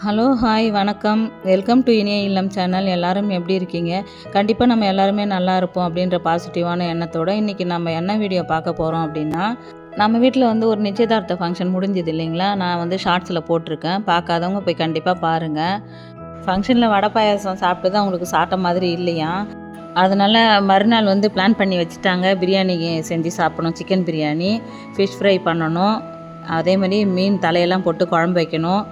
Hello, hi, வணக்கம். Welcome to இனிய இல்லம் சேனல். எல்லாரும் எப்படி இருக்கீங்க? கண்டிப்பாக நம்ம எல்லாருமே நல்லா இருப்போம் அப்படின்ற பாசிட்டிவான எண்ணத்தோடு இன்றைக்கி நம்ம என்ன வீடியோ பார்க்க போகிறோம் அப்படின்னா, நம்ம வீட்டில் வந்து ஒரு நிச்சயதார்த்த ஃபங்க்ஷன் முடிஞ்சுது இல்லைங்களா? நான் வந்து ஷார்ட்ஸில் போட்டிருக்கேன். பார்க்காதவங்க போய் கண்டிப்பாக பாருங்கள். ஃபங்க்ஷனில் வடை பாயாசம் சாப்பிட்டு தான் அவங்களுக்கு சாப்பிட்ட மாதிரி இல்லையா, அதனால் மறுநாள் வந்து பிளான் பண்ணி வச்சுட்டாங்க. பிரியாணி செஞ்சு சாப்பிடணும், சிக்கன் பிரியாணி, ஃபிஷ் ஃப்ரை பண்ணணும், அதே மாதிரி மீன் தலையெல்லாம் போட்டு குழம்பு வைக்கணும்,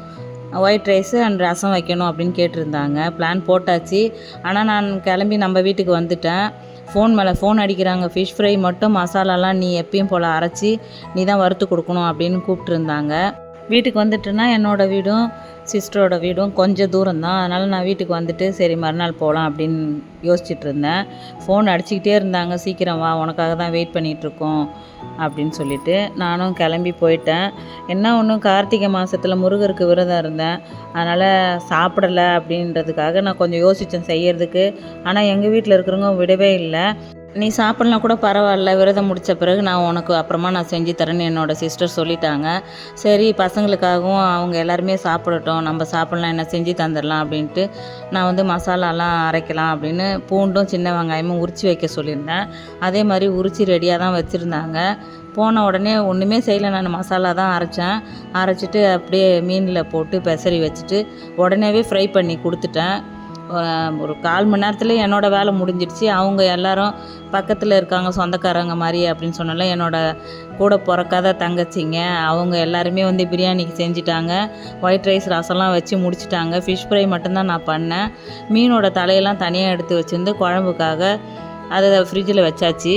ஒயிட் ரைஸு அண்ட் ரசம் வைக்கணும் அப்படின்னு கேட்டிருந்தாங்க. பிளான் போட்டாச்சு. ஆனால் நான் கிளம்பி நம்ம வீட்டுக்கு வந்துட்டேன். ஃபோன் மேலே ஃபோன் அடிக்கிறாங்க. ஃபிஷ் ஃப்ரை மட்டும் மசாலாலாம் நீ எப்பயும் போல் அரைச்சி நீ தான் வறுத்து கொடுக்கணும் அப்படின்னு கூப்பிட்டுருந்தாங்க. வீட்டுக்கு வந்துட்டுன்னா என்னோடய வீடும் சிஸ்டரோட வீடும் கொஞ்சம் தூரம் தான். அதனால் நான் வீட்டுக்கு வந்துட்டு சரி மறுநாள் போகலாம் அப்படின்னு யோசிச்சுட்டு இருந்தேன். ஃபோன் அடிச்சுக்கிட்டே இருந்தாங்க, சீக்கிரம் வா, உனக்காக தான் வெயிட் பண்ணிகிட்ருக்கோம் அப்படின்னு சொல்லிவிட்டு நானும் கிளம்பி போயிட்டேன். என்ன ஒன்று, கார்த்திகை மாதத்தில் முருகருக்கு விரதம் இருந்தேன். அதனால் சாப்பிடலை அப்படின்றதுக்காக நான் கொஞ்சம் யோசித்தேன் செய்கிறதுக்கு. ஆனால் எங்கள் வீட்டில் இருக்கிறவங்க விடவே இல்லை. நீ சாப்பிட்லாம் கூட பரவாயில்ல, விரதம் முடித்த பிறகு நான் உனக்கு அப்புறமா நான் செஞ்சு தரேன்னு என்னோடய சிஸ்டர் சொல்லிட்டாங்க. சரி, பசங்களுக்காகவும் அவங்க எல்லாருமே சாப்பிடட்டும், நம்ம சாப்பிட்லாம், என்ன செஞ்சு தந்துடலாம் அப்படின்ட்டு நான் வந்து மசாலாலாம் அரைக்கலாம் அப்படின்னு பூண்டும் சின்ன வெங்காயமும் உரித்து வைக்க சொல்லியிருந்தேன். அதே மாதிரி உரித்து ரெடியாக தான் வச்சுருந்தாங்க. போன உடனே ஒன்றுமே செய்யலை, நான் மசாலா தான் அரைச்சிட்டு அப்படியே மீனில் போட்டு பெசரி வச்சுட்டு உடனேவே ஃப்ரை பண்ணி கொடுத்துட்டேன். ஒரு 1/4 மணி நேரத்தில் என்னோடய வேலை முடிஞ்சிடுச்சு. அவங்க எல்லோரும் பக்கத்தில் இருக்காங்க, சொந்தக்காரங்க மாதிரி அப்படின்னு சொன்னால என்னோடய கூட பிறக்காத தங்கச்சிங்க அவங்க எல்லாருமே வந்து பிரியாணிக்கு செஞ்சிட்டாங்க. ஒயிட் ரைஸ் ரசம்லாம் வச்சு முடிச்சிட்டாங்க. ஃபிஷ் ஃப்ரை மட்டும்தான் நான் பண்ணேன். மீனோட தலையெல்லாம் தனியாக எடுத்து வச்சுருந்து குழம்புக்காக அதை ஃப்ரிட்ஜில் வச்சாச்சு.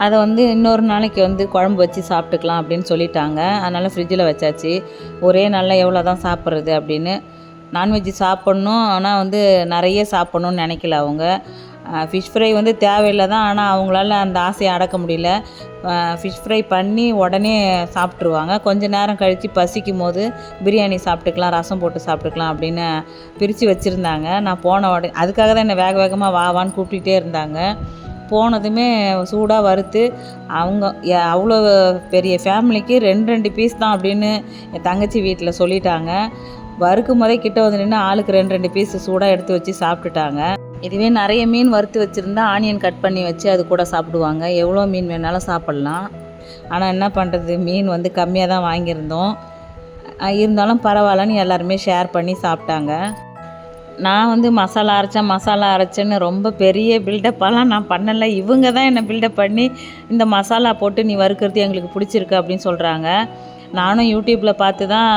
அதை வந்து இன்னொரு நாளைக்கு வந்து குழம்பு வச்சு சாப்பிட்டுக்கலாம் அப்படின்னு சொல்லிட்டாங்க. அதனால் ஃப்ரிட்ஜில் வச்சாச்சு. ஒரே நாளில் எவ்வளோ தான் சாப்பிட்றது அப்படின்னு. நான்வெஜ்ஜு சாப்பிட்ணும், ஆனால் வந்து நிறைய சாப்பிட்ணுன்னு நினைக்கல அவங்க. ஃபிஷ் ஃப்ரை வந்து தேவையில்லை தான், ஆனால் அவங்களால அந்த ஆசையை அடக்க முடியல. ஃபிஷ் ஃப்ரை பண்ணி உடனே சாப்பிட்ருவாங்க. கொஞ்சம் நேரம் கழித்து பசிக்கும் போது பிரியாணி சாப்பிட்டுக்கலாம், ரசம் போட்டு சாப்பிட்டுக்கலாம் அப்படின்னு பிரித்து வச்சுருந்தாங்க. நான் போன உடனே அதுக்காக தான் என்னை வேக வேகமாக வான்னு கூப்பிட்டுட்டே இருந்தாங்க. போனதுமே சூடாக வறுத்து அவங்க அவ்வளோ பெரிய ஃபேமிலிக்கு 2 பீஸ் தான் அப்படின்னு என் தங்கச்சி வீட்டில் சொல்லிட்டாங்க. வறுக்கும் போதே கிட்ட வந்து நின்று ஆளுக்கு 2 பீஸ் சூடாக எடுத்து வச்சு சாப்பிட்டுட்டாங்க. இதுவே நிறைய மீன் வறுத்து வச்சுருந்தா ஆனியன் கட் பண்ணி வச்சு அது கூட சாப்பிடுவாங்க. எவ்வளோ மீன் வேணாலும் சாப்பிட்லாம். ஆனால் என்ன பண்ணுறது, மீன் வந்து கம்மியாக தான் வாங்கியிருந்தோம். இருந்தாலும் பரவாயில்லன்னு எல்லாருமே ஷேர் பண்ணி சாப்பிட்டாங்க. நான் வந்து மசாலா அரைச்சேன்னு ரொம்ப பெரிய பில்டப்பெல்லாம் நான் பண்ணலை. இவங்க தான் என்னை பில்டப் பண்ணி இந்த மசாலா போட்டு நீ வறுக்கிறது எங்களுக்கு பிடிச்சிருக்கு அப்படின்னு சொல்கிறாங்க. நானும் யூடியூப்பில் பார்த்து தான்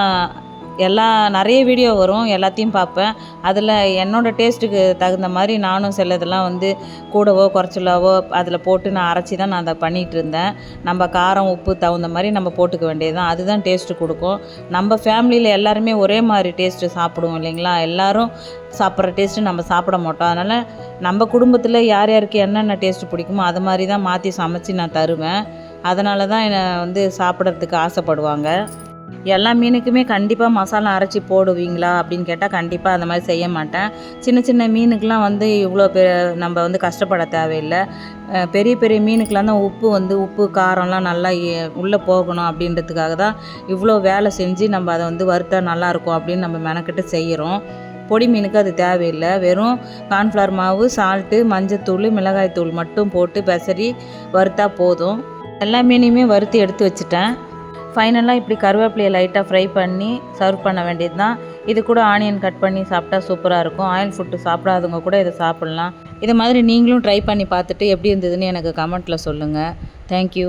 நிறைய வீடியோ வரும், எல்லாத்தையும் பார்ப்பேன். அதில் என்னோடய டேஸ்ட்டுக்கு தகுந்த மாதிரி நானும் சிலதெல்லாம் வந்து கூடவோ குறைச்சலாவோ அதில் போட்டு நான் அரைச்சி தான் நான் அதை பண்ணிகிட்டு இருந்தேன். நம்ம காரம் உப்பு தகுந்த மாதிரி நம்ம போட்டுக்க வேண்டியது தான், அதுதான் டேஸ்ட்டு கொடுக்கும். நம்ம ஃபேமிலியில் எல்லாருமே ஒரே மாதிரி டேஸ்ட்டு சாப்பிடுவோம் இல்லைங்களா? எல்லோரும் சாப்பிட்ற டேஸ்ட்டு நம்ம சாப்பிட மாட்டோம். அதனால் நம்ம குடும்பத்தில் யார் யாருக்கு என்னென்ன டேஸ்ட்டு பிடிக்குமோ அது மாதிரி தான் மாற்றி சமைச்சி நான் தருவேன். அதனால தான் என்னை வந்து சாப்பிட்றதுக்கு ஆசைப்படுவாங்க. எல்லா மீனுக்குமே கண்டிப்பாக மசாலா அரைச்சி போடுவீங்களா அப்படின்னு கேட்டால் கண்டிப்பாக அந்த மாதிரி செய்ய மாட்டேன். சின்ன சின்ன மீனுக்கெலாம் வந்து இவ்வளோ நம்ம வந்து கஷ்டப்பட தேவையில்லை. பெரிய பெரிய மீனுக்கெலாம் தான் உப்பு காரம்லாம் நல்லா உள்ளே போகணும் அப்படின்றதுக்காக தான் இவ்வளோ வேலை செஞ்சு நம்ம அதை வந்து வறுத்தா நல்லாயிருக்கும் அப்படின்னு நம்ம மெனக்கிட்டு செய்கிறோம். பொடி மீனுக்கு அது தேவையில்லை. வெறும் கார்ன்ஃப்ளவர் மாவு, சால்ட்டு, மஞ்சத்தூள், மிளகாய்த்தூள் மட்டும் போட்டு பெசரி வறுத்தா போதும். எல்லா மீனையுமே வறுத்து எடுத்து வச்சுட்டேன். ஃபைனலாக இப்படி கருவேப்பிலையை லைட்டாக ஃப்ரை பண்ணி சர்வ் பண்ண வேண்டியது தான். இது கூட ஆனியன் கட் பண்ணி சாப்பிட்டா சூப்பராக இருக்கும். ஆயில் ஃபுட்டு சாப்பிடாதவங்க கூட இதை சாப்பிட்லாம். இது மாதிரி நீங்களும் ட்ரை பண்ணி பார்த்துட்டு எப்படி இருந்ததுன்னு எனக்கு கமெண்ட்டில் சொல்லுங்கள். தேங்க்யூ.